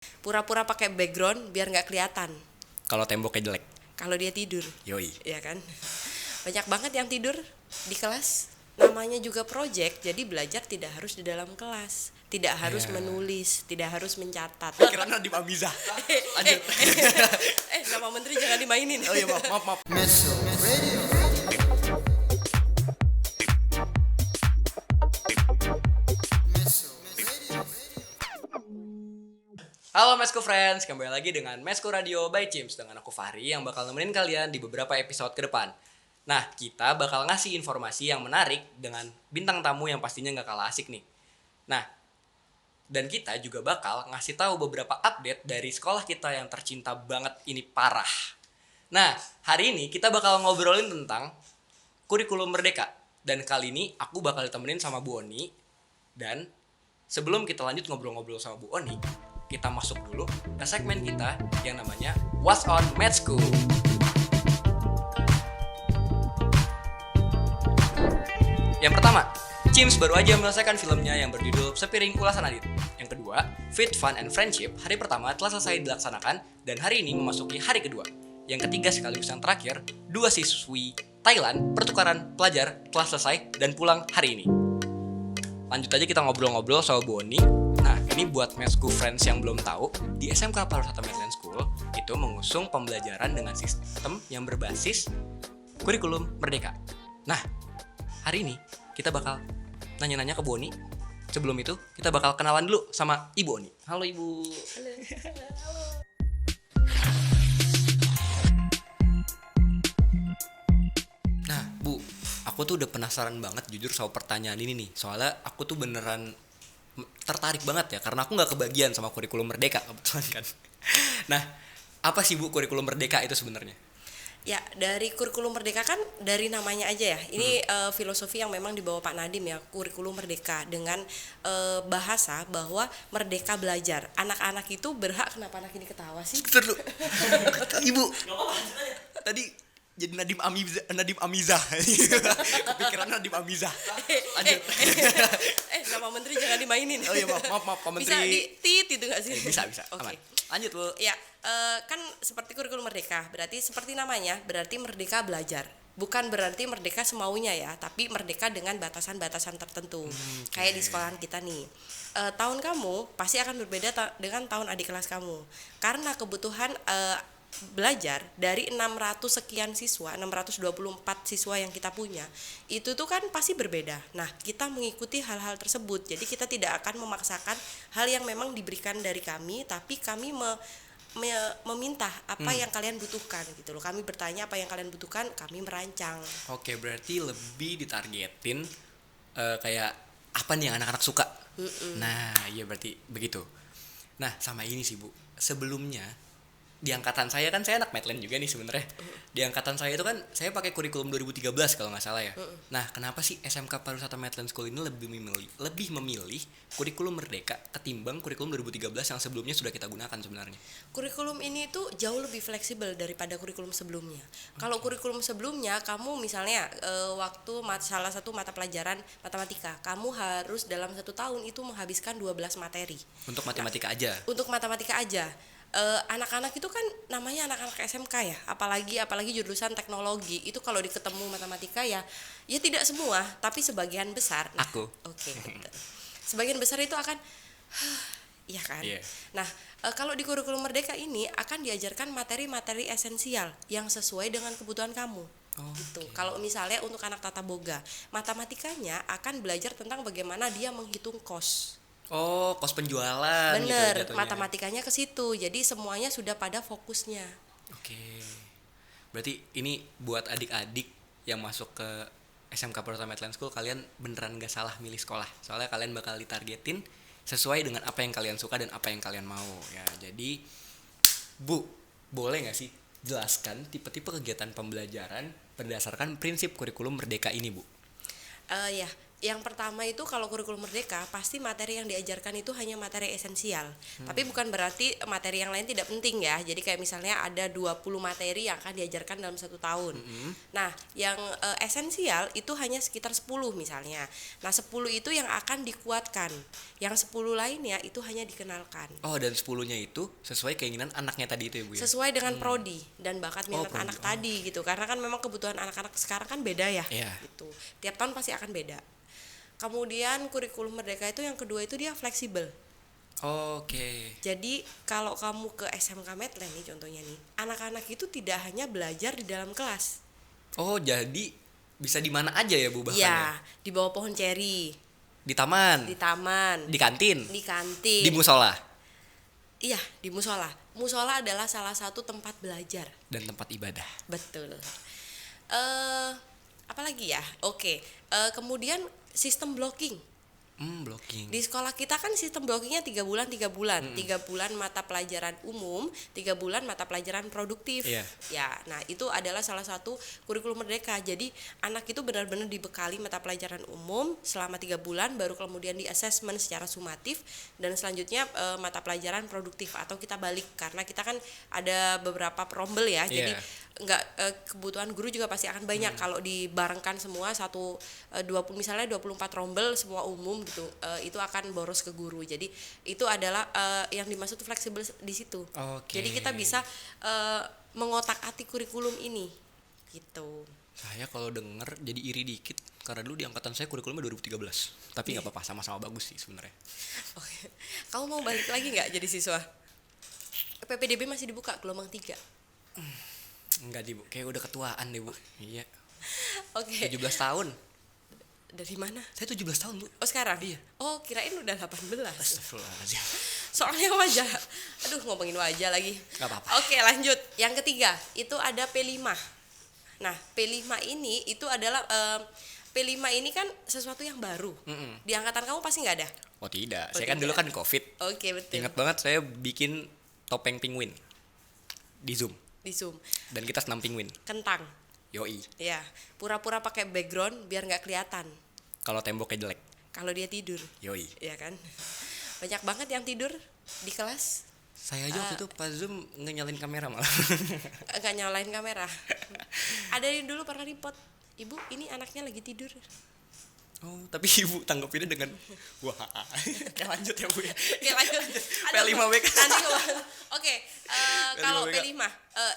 Pura-pura pakai background biar nggak kelihatan Kalau temboknya jelek. kalau dia tidur. Yoi. Ya kan? Banyak banget yang tidur di kelas. Namanya juga project, jadi belajar tidak harus di dalam kelas, tidak harus Ya. menulis, tidak harus mencatat. Kira Nadiem Amizah. Lanjut. Nama menteri jangan dimainin. Oh iya, maaf. Halo Mesco Friends, kembali lagi dengan Mesco Radio by Chims dengan aku Fahri yang bakal nemenin kalian di beberapa episode ke depan. Nah, kita bakal ngasih informasi yang menarik dengan bintang tamu yang pastinya gak kalah asik nih. Nah, dan kita juga bakal ngasih tahu beberapa update dari sekolah kita yang tercinta banget ini parah. Nah, hari ini kita bakal ngobrolin tentang kurikulum merdeka. Dan kali ini aku bakal ditemenin sama Bu Oni. Dan sebelum kita lanjut ngobrol-ngobrol sama Bu Oni, kita masuk dulu ke segmen kita yang namanya What's on Med School. Yang pertama, Chims baru aja menyelesaikan filmnya yang berjudul Sepiring Ulasan Adit. Yang kedua, Fit, Fun, and Friendship hari pertama telah selesai dilaksanakan dan hari ini memasuki hari kedua. Yang ketiga sekaligus yang terakhir, 2 siswi Thailand pertukaran pelajar telah selesai dan pulang hari ini. Lanjut aja kita ngobrol-ngobrol sama Bu Oni. Nah, ini buat Mesco Friends yang belum tahu, di SMK Pariwisata Medland School itu mengusung pembelajaran dengan sistem yang berbasis kurikulum merdeka. Nah, hari ini kita bakal nanya-nanya ke Bu Oni. Sebelum itu, kita bakal kenalan dulu sama Ibu Oni. Halo Ibu. Halo. Nah, Bu, aku tuh udah penasaran banget jujur soal pertanyaan ini nih. Soalnya aku tuh beneran tertarik banget ya, karena aku gak kebagian sama kurikulum merdeka kebetulan kan. Nah, apa sih Bu kurikulum merdeka itu sebenarnya? Ya, dari kurikulum merdeka kan dari namanya aja ya. Ini filosofi yang memang dibawa Pak Nadiem ya, kurikulum merdeka dengan bahasa bahwa merdeka belajar. Anak-anak itu berhak, kenapa anak ini ketawa sih? Bentar dulu. Ibu. Tadi jadi Nadiem Amizah. Kepikiran Nadiem Amizah. Lanjut. Nama menteri jangan dimainin. Oh iya, maaf Pak Menteri. Bisa di-tit itu gak sih? Bisa. Oke. Aman. Lanjut, Bu. Ya, kan seperti kurikulum merdeka, berarti seperti namanya, berarti merdeka belajar. Bukan berarti merdeka semaunya ya, tapi merdeka dengan batasan-batasan tertentu. Kayak di sekolahan kita nih. Tahun kamu pasti akan berbeda dengan tahun adik kelas kamu. Karena kebutuhan belajar dari 600 sekian siswa, 624 siswa yang kita punya, itu tuh kan pasti berbeda. Nah, kita mengikuti hal-hal tersebut. Jadi kita tidak akan memaksakan hal yang memang diberikan dari kami, tapi kami meminta apa yang kalian butuhkan gitu loh. Kami bertanya apa yang kalian butuhkan, kami merancang. Oke, berarti lebih ditargetin kayak apa nih yang anak-anak suka. Nah, iya berarti begitu. Nah, sama ini sih Bu. Sebelumnya di angkatan saya kan saya anak Medland juga nih sebenarnya. Di angkatan saya itu kan saya pakai kurikulum 2013 kalau nggak salah ya. Nah, kenapa sih SMK Pariwisata Medland School ini lebih memilih kurikulum merdeka ketimbang kurikulum 2013 yang sebelumnya sudah kita gunakan sebenarnya? Kurikulum ini tuh jauh lebih fleksibel daripada kurikulum sebelumnya. Kalau kurikulum sebelumnya, kamu misalnya waktu salah satu mata pelajaran matematika, kamu harus dalam 1 tahun itu menghabiskan 12 materi. Untuk matematika aja. Untuk matematika aja. Anak-anak itu kan namanya anak-anak SMK ya, apalagi jurusan teknologi itu kalau diketemu matematika ya tidak semua, tapi sebagian besar. Nah, Aku. Oke. Sebagian besar itu akan iya kan. Yeah. Nah, kalau di kurikulum merdeka ini akan diajarkan materi-materi esensial yang sesuai dengan kebutuhan kamu. Gitu. Kalau misalnya untuk anak tata boga, matematikanya akan belajar tentang bagaimana dia menghitung kos. Oh, kos penjualan. Bener, gitu jatuhnya. matematikanya ke situ. Jadi semuanya sudah pada fokusnya. Oke. Berarti ini buat adik-adik yang masuk ke SMK Pariwisata Medland School, kalian beneran gak salah milih sekolah. Soalnya kalian bakal ditargetin sesuai dengan apa yang kalian suka dan apa yang kalian mau. Ya, jadi Bu, boleh gak sih jelaskan tipe-tipe kegiatan pembelajaran berdasarkan prinsip kurikulum merdeka ini, Bu? Ya, Yang pertama itu kalau kurikulum merdeka pasti materi yang diajarkan itu hanya materi esensial. Tapi bukan berarti materi yang lain tidak penting ya. Jadi kayak misalnya ada 20 materi yang akan diajarkan dalam 1 tahun. Nah, yang esensial itu hanya sekitar 10 misalnya. Nah, 10 itu yang akan dikuatkan. Yang 10 lainnya itu hanya dikenalkan. Oh, dan 10-nya itu sesuai keinginan anaknya tadi itu ya Bu ya? Sesuai dengan prodi dan bakat minat prodi. anak tadi gitu. Karena kan memang kebutuhan anak-anak sekarang kan beda ya. Iya. Gitu. Tiap tahun pasti akan beda. Kemudian kurikulum merdeka itu yang kedua itu dia fleksibel. Oke. Jadi kalau kamu ke SMK Medland nih contohnya nih, anak-anak itu tidak hanya belajar di dalam kelas. Oh, jadi bisa di mana aja ya Bu bahkan ya? Iya, di bawah pohon ceri, Di taman, di taman, di kantin, di kantin. di musola, Iya, di musola. Musola adalah salah satu tempat belajar. dan tempat ibadah. Betul. Apalagi ya? Oke. Kemudian sistem blocking. Blocking. Di sekolah kita kan sistem blockingnya 3 bulan 3 bulan. 3 bulan mata pelajaran umum, 3 bulan mata pelajaran produktif. Iya. Ya, nah itu adalah salah satu kurikulum merdeka. Jadi anak itu benar-benar dibekali mata pelajaran umum selama 3 bulan, baru kemudian di assessment secara sumatif, dan selanjutnya mata pelajaran produktif atau kita balik karena kita kan ada beberapa prombel ya. Jadi enggak, kebutuhan guru juga pasti akan banyak kalau dibarengkan semua 20 misalnya 24 rombel semua umum gitu, itu akan boros ke guru. Jadi itu adalah yang dimaksud fleksibel di situ. Oke. Jadi kita bisa mengotak-atik kurikulum ini gitu. Saya kalau denger jadi iri dikit karena dulu di angkatan saya kurikulumnya 2013. Tapi nggak apa-apa, sama-sama bagus sih sebenarnya. Oke. Kamu mau balik lagi nggak jadi siswa? PPDB masih dibuka gelombang 3. Enggak Bu, kayak udah ketuaan deh Bu. Iya. Oke. 17 tahun. Dari mana? Saya 17 tahun Bu. Oh sekarang? Iya. Oh kirain udah 18. Astagfirullahaladzim. Soalnya wajah. Aduh ngomongin wajah lagi. Gak apa-apa. Oke lanjut. Yang ketiga itu ada P5. Nah P5 ini itu adalah P5 ini kan sesuatu yang baru. Di angkatan kamu pasti nggak ada? Oh tidak, Oh, saya kan tidak. dulu kan COVID. Oke betul. Ingat banget saya bikin topeng penguin di Zoom. Di Zoom. Dan kita senam penguin. Kentang. Yoi. Ya. Pura-pura pakai background biar nggak kelihatan. Kalau temboknya jelek. Kalau dia tidur. Yoi. Ya kan. Banyak banget yang tidur di kelas. Saya aja waktu itu pas Zoom ngenyalain kamera malah. Nggak nyalain kamera. Ada yang dulu pernah report, ibu ini anaknya lagi tidur. Oh, tapi ibu tanggapinnya dengan wah. Oke, lanjut ya Bu ya. Oke lanjut. P5BK. Oke, kalau P5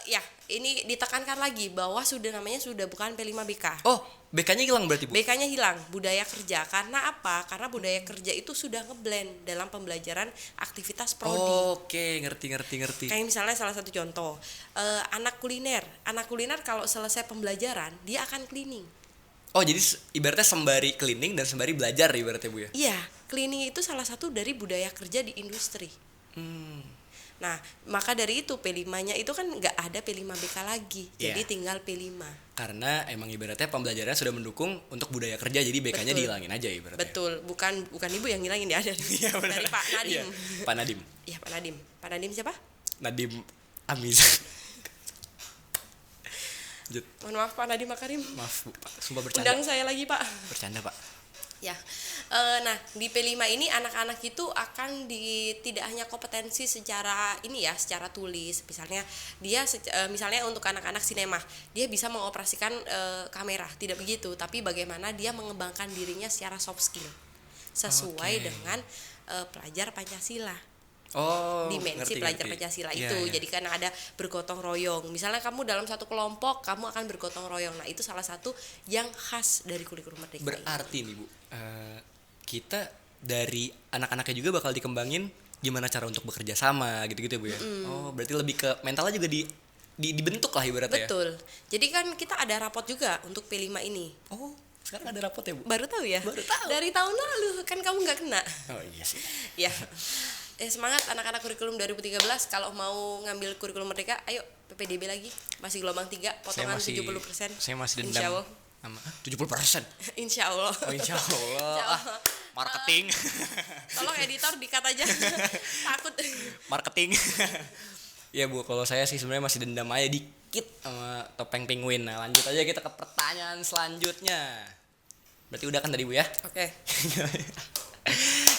ya ini ditekankan lagi bahwa namanya sudah bukan P5BK. Oh, BK-nya hilang berarti Bu? BK-nya hilang, budaya kerja. Karena apa? Karena budaya kerja itu sudah ngeblend dalam pembelajaran aktivitas prodi. Oke, ngerti. Kayak misalnya salah satu contoh, anak kuliner. Anak kuliner kalau selesai pembelajaran, dia akan cleaning. Oh, jadi ibaratnya sembari cleaning dan sembari belajar ibaratnya Bu ya? Iya, cleaning itu salah satu dari budaya kerja di industri. Nah, maka dari itu P5-nya itu kan nggak ada P5BK lagi, jadi tinggal P5. Karena emang ibaratnya pembelajaran sudah mendukung untuk budaya kerja, jadi BK-nya dihilangin aja ibaratnya. Betul, bukan ibu yang ngilangin ya, dari Pak Nadim. Iya, Pak Nadim. Iya, Pak Nadim. Pak Nadim siapa? Nadim Amiz. Mohon maaf Pak Nadim Makarim. Maaf Bu, Pak. Sumpah bercanda. Undang saya lagi Pak. Bercanda Pak. Ya, nah di P5 ini anak-anak itu akan tidak hanya kompetensi secara secara tulis, misalnya dia misalnya untuk anak-anak sinema dia bisa mengoperasikan kamera, tidak begitu, tapi bagaimana dia mengembangkan dirinya secara soft skill sesuai dengan pelajar Pancasila. Oh, Dimensi pelajar Pancasila itu. Yeah. Jadi karena ada bergotong royong. Misalnya kamu dalam satu kelompok, kamu akan bergotong royong. Nah, itu salah satu yang khas dari kurikulum merdeka. Berarti nih Bu, kita dari anak-anaknya juga bakal dikembangin gimana cara untuk bekerja sama gitu-gitu Bu ya. Oh, berarti lebih ke mentalnya juga dibentuk lah ibaratnya. Betul. Jadi kan kita ada rapot juga untuk P5 ini. Oh, sekarang ada rapot ya Bu? Baru tahu ya? Baru tahu. Dari tahun lalu kan kamu nggak kena. Oh iya sih. Ya. Semangat anak-anak kurikulum 2013, kalau mau ngambil kurikulum merdeka, ayo PPDB lagi. Masih gelombang 3, potongan 70%. Saya masih dendam. Insya Allah. 70%. Insya Allah. Oh, insya Allah. Marketing. Tolong editor di-cut aja. Takut. Marketing. Ya Bu, kalau saya sih sebenarnya masih dendam aja dikit sama topeng penguin. Nah, lanjut aja kita ke pertanyaan selanjutnya. Berarti udah kan tadi Bu ya? Oke.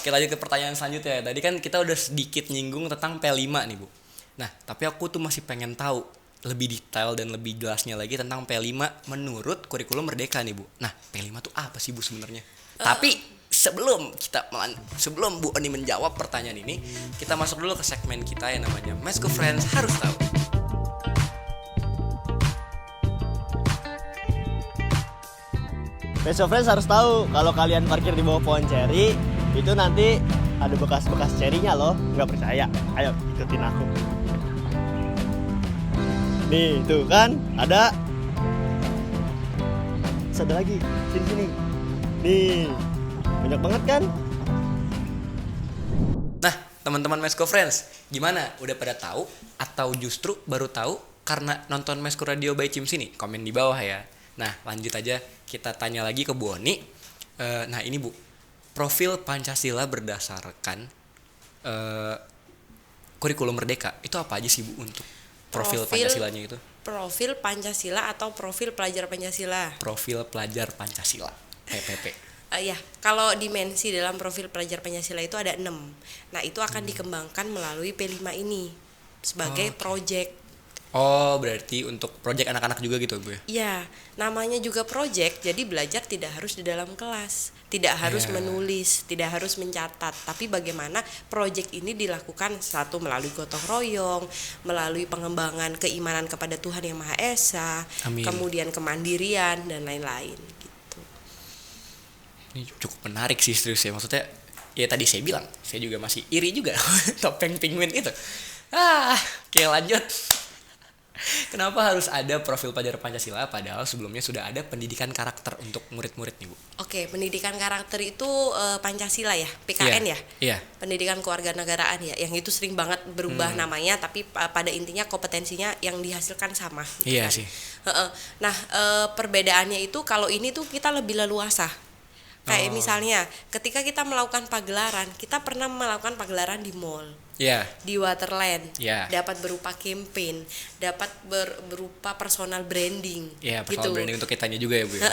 Kita lanjut ke pertanyaan selanjutnya. Tadi kan kita udah sedikit nyinggung tentang P5 nih Bu. Nah, tapi aku tuh masih pengen tahu lebih detail dan lebih jelasnya lagi tentang P5 menurut kurikulum Merdeka nih Bu. Nah, P5 tuh apa sih Bu sebenarnya? Tapi sebelum Bu Oni menjawab pertanyaan ini, kita masuk dulu ke segmen kita yang namanya Mesko Friends Harus Tahu. Mesko Friends harus tahu kalau kalian parkir di bawah pohon ceri itu nanti ada bekas-bekas cerinya loh. Nggak percaya? Ayo ikutin aku. Nih, tuh kan ada. Terus ada lagi, sini. Nih, banyak banget kan? Nah, teman-teman Mesko Friends, gimana? Udah pada tahu atau justru baru tahu karena nonton Mesko Radio by Cims ini? Komen di bawah ya. Nah, lanjut aja kita tanya lagi ke Bu Oni. Nah, ini Bu, profil Pancasila berdasarkan kurikulum Merdeka itu apa aja sih Bu untuk profil Pancasilanya itu? Profil Pancasila atau profil pelajar Pancasila? Profil pelajar Pancasila, PPP. Ya, kalau dimensi dalam profil pelajar Pancasila itu ada 6. Nah, itu akan dikembangkan melalui P5 ini sebagai project. Oh, berarti untuk project anak-anak juga gitu Bu ya? Ya, namanya juga project, jadi belajar tidak harus di dalam kelas, tidak harus menulis, tidak harus mencatat, tapi bagaimana project ini dilakukan, satu melalui gotong royong, melalui pengembangan keimanan kepada Tuhan Yang Maha Esa, Amin. kemudian kemandirian dan lain-lain gitu. Ini cukup menarik sih serius ya, maksudnya ya tadi saya bilang, saya juga masih iri juga topeng penguin itu. Oke lanjut. Kenapa harus ada profil pelajar Pancasila padahal sebelumnya sudah ada pendidikan karakter untuk murid-murid nih Bu? Oke, pendidikan karakter itu Pancasila ya, PKN ya? Iya. Pendidikan kewarganegaraan ya, yang itu sering banget berubah namanya, tapi pada intinya kompetensinya yang dihasilkan sama. Gitu Iya kan? sih. Nah, perbedaannya itu kalau ini tuh kita lebih leluasa. Kayak misalnya, ketika kita melakukan pagelaran, kita pernah melakukan pagelaran di mall, Iya. di Waterland, Iya. dapat berupa campaign, dapat berupa personal branding, Iya, personal branding untuk kitanya juga ya Bu ya.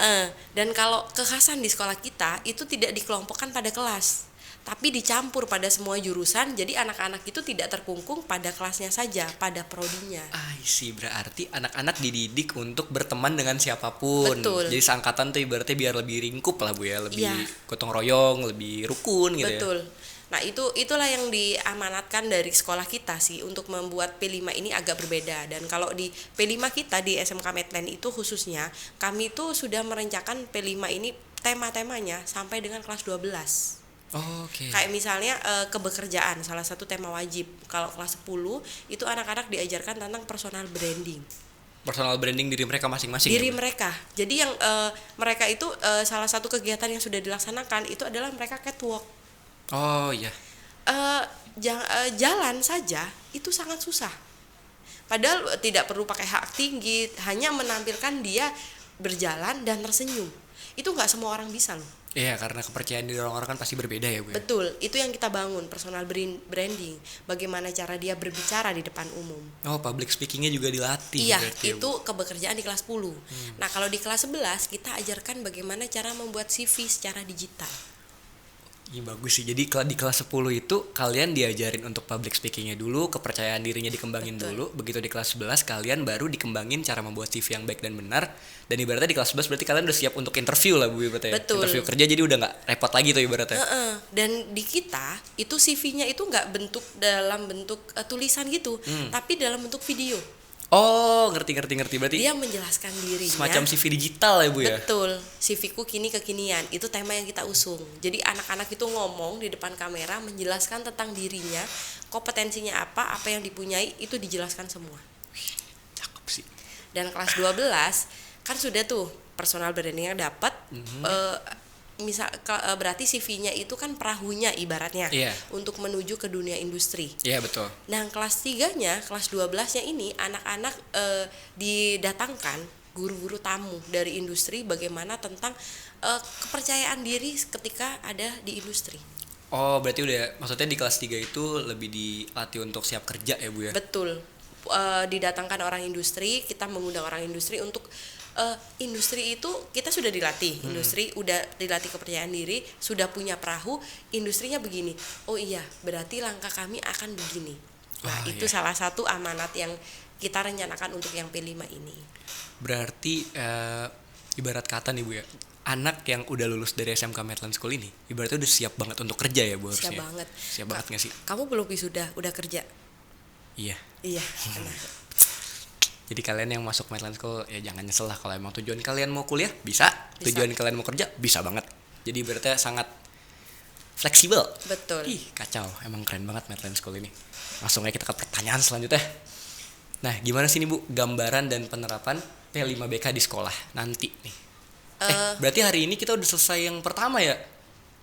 Dan kalau kekhasan di sekolah kita itu tidak dikelompokkan pada kelas, tapi dicampur pada semua jurusan. Jadi anak-anak itu tidak terkungkung pada kelasnya saja, pada prodinya. Sih berarti anak-anak dididik untuk berteman dengan siapapun. Betul. Jadi seangkatan tuh ibaratnya biar lebih ringkup lah Bu ya, lebih Iya. gotong royong, lebih rukun gitu Betul. ya. Nah, itulah yang diamanatkan dari sekolah kita sih untuk membuat P5 ini agak berbeda. Dan kalau di P5 kita di SMK Medland itu khususnya, kami itu sudah merencanakan P5 ini tema-temanya sampai dengan kelas 12. Oke. Kayak misalnya kebekerjaan, salah satu tema wajib. Kalau kelas 10 itu anak-anak diajarkan tentang personal branding. Personal branding diri mereka masing-masing. Diri ya, Bu? mereka. Jadi yang mereka itu salah satu kegiatan yang sudah dilaksanakan itu adalah mereka catwalk. Oh iya. Jalan saja itu sangat susah. Padahal tidak perlu pakai hak tinggi, hanya menampilkan dia berjalan dan tersenyum. Itu nggak semua orang bisa loh. Iya, karena kepercayaan diri orang-orang kan pasti berbeda ya Bu ya. Betul, itu yang kita bangun, personal branding. Bagaimana cara dia berbicara di depan umum. Oh, public speakingnya juga dilatih. Iya, berarti ya, itu Bu. kebekerjaan di kelas 10. Nah, kalau di kelas 11 kita ajarkan bagaimana cara membuat CV secara digital. Iya bagus sih. Jadi di kelas 10 itu kalian diajarin untuk public speakingnya dulu, kepercayaan dirinya dikembangin dulu. Begitu di kelas 11 kalian baru dikembangin cara membuat CV yang baik dan benar. Dan ibaratnya di kelas 11 berarti kalian udah siap untuk interview lah Bu ibaratnya. Betul. Interview kerja jadi udah nggak repot lagi tuh ibaratnya. Dan di kita itu CV-nya itu nggak dalam bentuk tulisan gitu, tapi dalam bentuk video. Oh, ngerti. Berarti Dia menjelaskan dirinya. semacam CV digital ya Bu ya. Betul, CV-ku kini kekinian. Itu tema yang kita usung. Jadi anak-anak itu ngomong di depan kamera menjelaskan tentang dirinya, kompetensinya apa yang dipunyai itu dijelaskan semua. Cakep sih. Dan kelas 12 kan sudah tuh personal brandingnya dapat. Berarti CV-nya itu kan perahunya ibaratnya. Iya. Untuk menuju ke dunia industri. Iya betul. Nah, kelas 3-nya, kelas 12-nya ini anak-anak didatangkan guru-guru tamu dari industri bagaimana tentang kepercayaan diri ketika ada di industri. Oh, berarti udah maksudnya di kelas 3 itu lebih dilatih untuk siap kerja ya Bu ya. Betul. Didatangkan orang industri, kita mengundang orang industri untuk Industri itu kita sudah dilatih, industri udah dilatih kepercayaan diri, sudah punya perahu, industrinya begini. Oh iya, berarti langkah kami akan begini. Nah, itu salah satu amanat yang kita rencanakan untuk yang P5 ini. Berarti ibarat kata nih Bu ya, anak yang udah lulus dari SMK Medland School ini ibaratnya udah siap banget untuk kerja ya Bu harusnya. Siap banget. Siap banget nggak sih? Kamu belum wisuda, udah kerja? Iya. Iya. Nah, Jadi kalian yang masuk Medland School ya jangan nyesel lah, kalau emang tujuan kalian mau kuliah bisa. Tujuan kalian mau kerja bisa banget. Jadi ibaratnya sangat fleksibel. betul. Ih kacau, emang keren banget Medland School ini. Langsung aja kita ke pertanyaan selanjutnya. Nah gimana sih nih Bu gambaran dan penerapan P5BK di sekolah nanti nih? Berarti hari ini kita udah selesai yang pertama ya,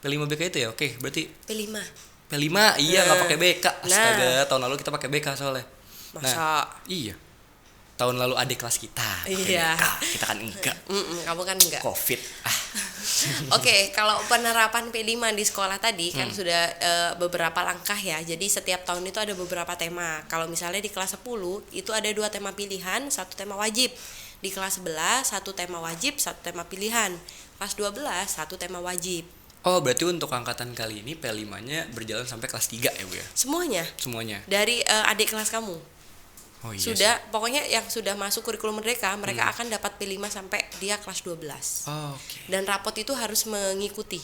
P5BK itu ya. Oke berarti P5. P5 iya nggak pakai BK. Astaga, Nah. tahun lalu kita pakai BK soalnya. Masa? Iya. Tahun lalu adik kelas kita pakai Iya. BK, kita kan enggak. Kamu kan enggak. Covid. Oke, kalau penerapan P5 di sekolah tadi kan sudah beberapa langkah ya. Jadi setiap tahun itu ada beberapa tema. Kalau misalnya di kelas 10 itu ada 2 tema pilihan, 1 tema wajib. Di kelas 11 1 tema wajib, 1 tema pilihan. Kelas 12 1 tema wajib. Oh, berarti untuk angkatan kali ini P5-nya berjalan sampai kelas 3 ya, Bu ya? Semuanya Semuanya. dari adik kelas kamu. Oh iya. Sudah, pokoknya yang sudah masuk kurikulum mereka akan dapat P5 sampai dia kelas 12. Oh, oke. Dan rapot itu harus mengikuti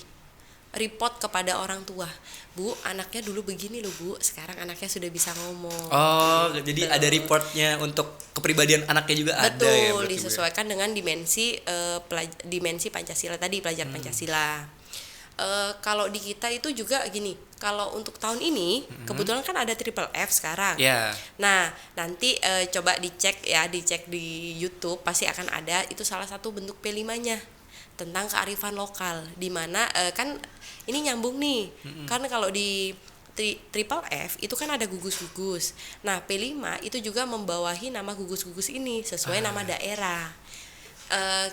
report kepada orang tua. Bu, anaknya dulu begini loh Bu, sekarang anaknya sudah bisa ngomong. Oh, jadi ada reportnya untuk kepribadian anaknya juga ada ya. Betul, berarti, Bu ya? disesuaikan dengan dimensi dimensi Pancasila tadi, pelajaran Pancasila. Kalau di kita itu juga gini, kalau untuk tahun ini kebetulan kan ada triple F sekarang. Ya. Nah, nanti coba dicek di YouTube pasti akan ada itu salah satu bentuk P5-nya tentang kearifan lokal, di mana kan ini nyambung nih. Karena kalau di triple F itu kan ada gugus-gugus. Nah, P5 itu juga membawahi nama gugus-gugus ini sesuai nama daerah.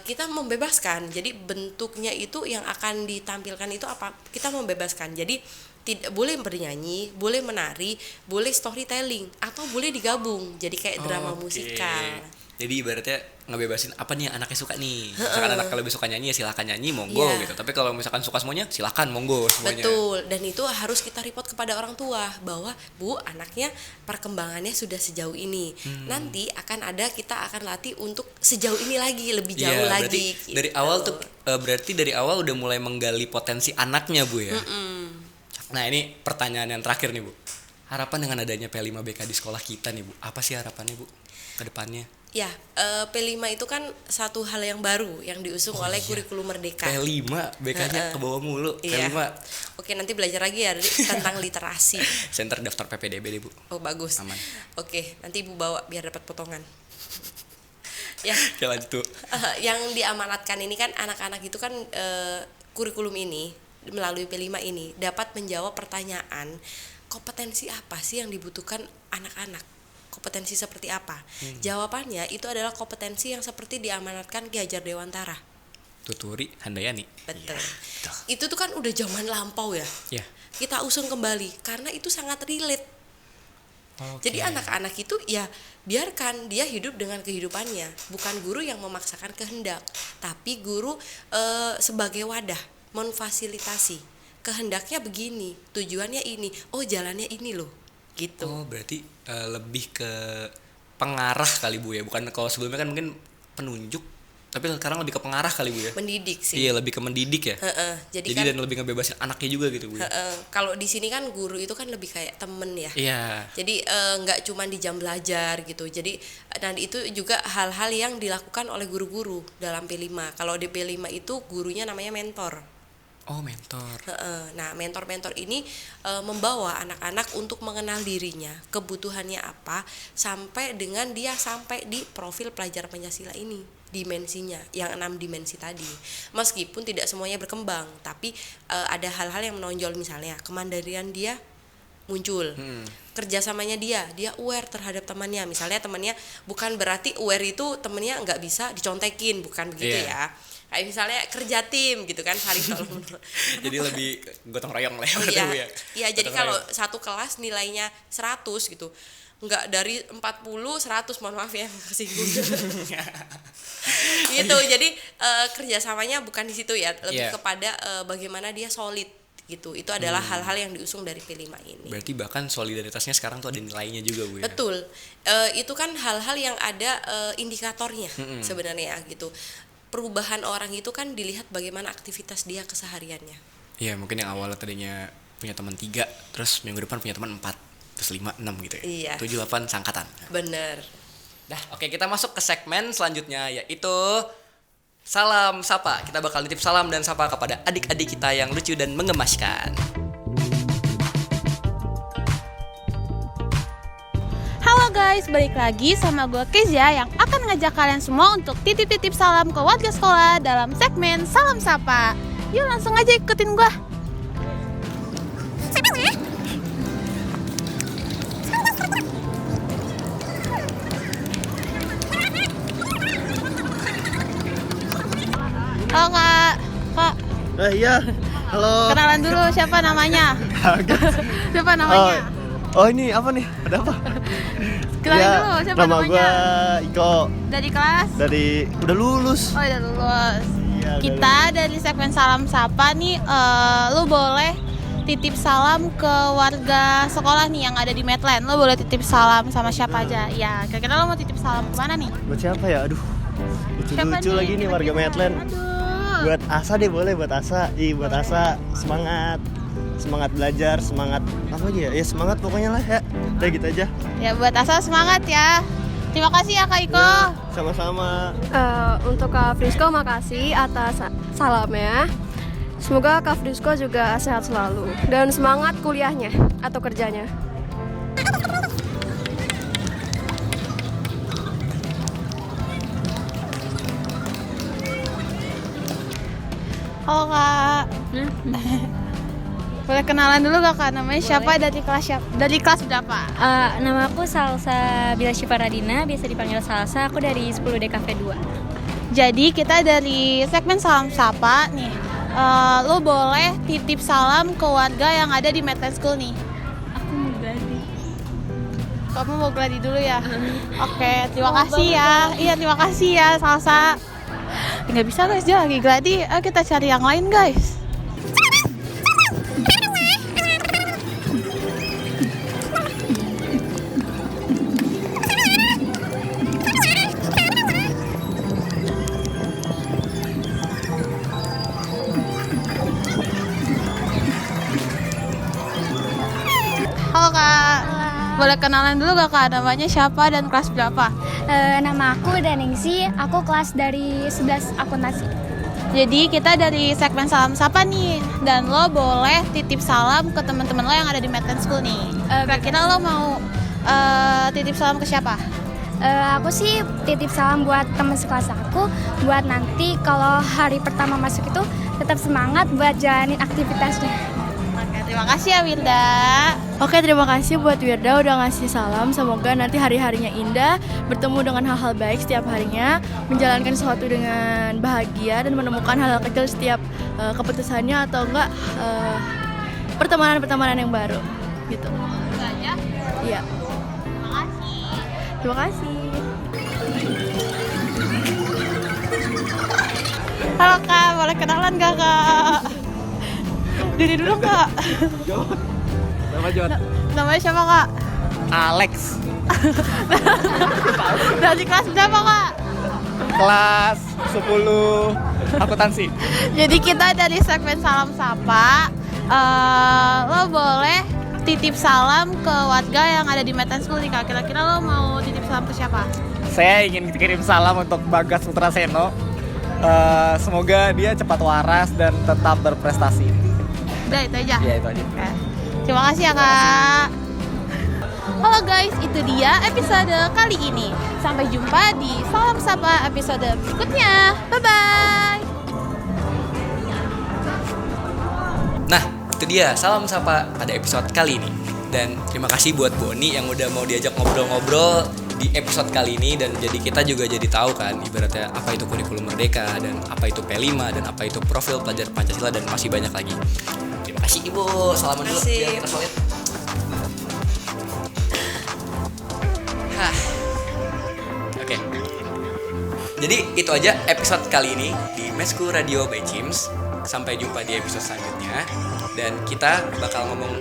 Kita membebaskan, jadi bentuknya itu yang akan ditampilkan itu apa, kita membebaskan, jadi tidak boleh bernyanyi, boleh menari, boleh storytelling, atau boleh digabung jadi kayak drama musikal. Jadi ibaratnya ngebebasin apa nih yang anaknya suka nih. Misalkan anak kalau lebih suka nyanyi ya silakan nyanyi, monggo Iya. gitu. Tapi kalau misalkan suka semuanya silakan monggo semuanya. Betul, dan itu harus kita report kepada orang tua bahwa Bu, anaknya perkembangannya sudah sejauh ini. Nanti kita akan latih untuk sejauh ini lagi, lebih jauh Iya, lagi. berarti dari awal tuh berarti dari awal udah mulai menggali potensi anaknya Bu ya. Nah, ini pertanyaan yang terakhir nih Bu. Harapan dengan adanya P5BK di sekolah kita nih Bu. Apa sih harapannya Bu ke depannya? Ya, P5 itu kan satu hal yang baru yang diusung oleh kurikulum Merdeka. P5 BK-nya ke bawah mulu. Iya. P5 Oke, nanti belajar lagi ya tentang literasi. Center daftar PPDB deh Bu. Oh, bagus. Aman. Oke, nanti Ibu bawa biar dapat potongan. Ya, Oke lanjut tuh. yang diamanatkan ini kan anak-anak itu kan kurikulum ini melalui P5 ini dapat menjawab pertanyaan kompetensi apa sih yang dibutuhkan anak-anak. Kompetensi seperti apa? Jawabannya itu adalah kompetensi yang seperti diamanatkan Ki Hajar Dewantara. Tuturi Handayani. Betul. Betul. Itu tuh kan udah zaman lampau ya. Ya. Kita usung kembali karena itu sangat relate. Oke. Jadi anak-anak itu ya biarkan dia hidup dengan kehidupannya, bukan guru yang memaksakan kehendak, tapi guru sebagai wadah memfasilitasi. Kehendaknya begini, tujuannya ini, oh jalannya ini loh. Gitu. Oh, berarti lebih ke pengarah kali Bu ya. Bukan kalau sebelumnya kan mungkin penunjuk, tapi sekarang lebih ke pengarah kali Bu ya. Mendidik sih. Iya, lebih ke mendidik ya. Jadi Jadi kan dan lebih ngebebasin anaknya juga gitu Bu ya. kalau di sini kan guru itu kan lebih kayak temen ya. Iya. Jadi nggak cuma di jam belajar gitu. Jadi nanti itu juga hal-hal yang dilakukan oleh guru-guru dalam P5. Kalau di P5 itu gurunya namanya mentor. Oh, mentor. Nah, mentor-mentor ini membawa anak-anak untuk mengenal dirinya, kebutuhannya apa, sampai dengan dia sampai di profil pelajar Pancasila ini, dimensinya, yang 6 dimensi tadi. Meskipun tidak semuanya berkembang, tapi ada hal-hal yang menonjol, misalnya kemandirian dia muncul, kerjasamanya dia aware terhadap temannya. Misalnya temannya, bukan berarti aware itu temannya nggak bisa dicontekin, bukan begitu ya. Kayak misalnya kerja tim gitu kan, saling tolong. Jadi lebih gotong royong lah ya. Oh, iya. Bu ya. Iya, jadi Gotong kalau royong. satu kelas nilainya 100 gitu. nggak dari 40 100, mohon maaf ya kesinggung. Gitu. Jadi kerjasamanya bukan di situ ya, lebih kepada bagaimana dia solid gitu. Itu adalah hal-hal yang diusung dari P5 ini. Berarti bahkan solidaritasnya sekarang tuh ada nilainya juga, Bu ya. Betul. Itu kan hal-hal yang ada indikatornya sebenarnya gitu. Perubahan orang itu kan dilihat bagaimana aktivitas dia kesehariannya. Iya, mungkin yang awalnya tadinya punya teman 3, terus minggu depan punya teman 4, terus 5, 6 gitu ya. Iya. 7, 8 sangkatan. Bener. Dah, oke, kita masuk ke segmen selanjutnya, yaitu Salam Sapa. Kita bakal nitip salam dan sapa kepada adik-adik kita yang lucu dan mengemaskan. Halo guys, balik lagi sama gue Kezia yang akan ngajak kalian semua untuk titip-titip salam ke warga sekolah dalam segmen Salam Sapa. Yuk langsung aja ikutin gue. Halo kak. Iya, halo. Kenalan dulu siapa namanya? Siapa namanya? Oh ini apa nih? Ada apa? Kenalin dulu siapa nama namanya? Gua Iko. Dari kelas? Udah lulus. Oh udah lulus. Iya, Kita dari segmen Salam Sapa nih, lu boleh titip salam ke warga sekolah nih yang ada di Medland. Lu boleh titip salam sama siapa aja? Ya, kira-kira lu mau titip salam kemana nih? Buat siapa ya? Aduh. Siapa Lucu lagi nih warga kira-kira? Medland. Aduh. Buat Asa deh, boleh buat Asa. Buat Asa semangat belajar, semangat apa lagi ya? Ya semangat pokoknya lah ya. Udah gitu aja. Ya buat Asa semangat ya. Terima kasih ya Kak Iko. Ya, sama-sama. Untuk Kak Frisko makasih atas salamnya. Semoga Kak Frisko juga sehat selalu dan semangat kuliahnya atau kerjanya. Halo Kak. Boleh kenalan dulu gak Kak? Namanya siapa, dari kelas siapa? Dari kelas berapa? Nama aku Salsa Bila Syifa Radina, biasa dipanggil Salsa. Aku dari 10 DKV 2. Jadi kita dari segmen Salam Sapa nih, lo boleh titip salam ke warga yang ada di Medland School nih. Aku mau gladi. Kamu mau gladi dulu ya? Oke, terima kasih ya. Iya, terima kasih ya Salsa. Nggak bisa guys, dia lagi gladi. Ayo kita cari yang lain guys. Halo Kak. Boleh kenalan dulu gak Kak? Namanya siapa dan kelas berapa? Nama aku Daningsi, aku kelas dari 11 akuntansi. Jadi kita dari segmen Salam Sapa nih, dan lo boleh titip salam ke teman-teman lo yang ada di Medland School nih. Kira-kira lo mau titip salam ke siapa? Aku sih titip salam buat teman sekelas aku, buat nanti kalau hari pertama masuk itu tetap semangat buat jalanin aktivitasnya. Oke, terima kasih ya Winda. Oke, terima kasih buat Wirda udah ngasih salam. Semoga nanti hari-harinya indah, bertemu dengan hal-hal baik setiap harinya, menjalankan sesuatu dengan bahagia dan menemukan hal-hal kecil setiap keputusannya atau enggak pertemanan-pertemanan yang baru gitu. Itu aja. Iya. Terima kasih. Terima kasih. Halo Kak, boleh kenalan gak Kak? Diri dulu Kak. Nama Jod. Namanya siapa Kak? Alex. Dari kelas berapa Kak? Kelas 10 akuntansi. Jadi kita dari segmen Salam Sapa, lo boleh titip salam ke warga yang ada di Medland School nih Kak. Kira-kira lo mau titip salam ke siapa? Saya ingin kirim salam untuk Bagas Putraseno. Semoga dia cepat waras dan tetap berprestasi. Udah itu aja. Ya itu aja. Oke. Terima kasih ya Kak. Halo guys, itu dia episode kali ini. Sampai jumpa di Salam Sapa episode berikutnya. Bye-bye. Nah, itu dia Salam Sapa pada episode kali ini. Dan terima kasih buat Boni yang udah mau diajak ngobrol-ngobrol di episode kali ini. Dan jadi kita juga jadi tahu kan ibaratnya apa itu kurikulum merdeka, dan apa itu P5, dan apa itu profil pelajar Pancasila, dan masih banyak lagi. Terima kasih Ibu, salaman dulu Terima kasih. biar kita solid. Hah. Oke. Jadi itu aja episode kali ini di Mesku Radio by Cims. Sampai jumpa di episode selanjutnya. Dan kita bakal ngomong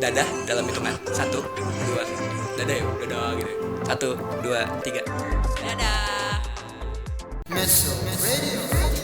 dadah dalam hitungan 1, 2, dadah ya, dadah gitu. 1, 2, 3. Dadah. Meso Radio.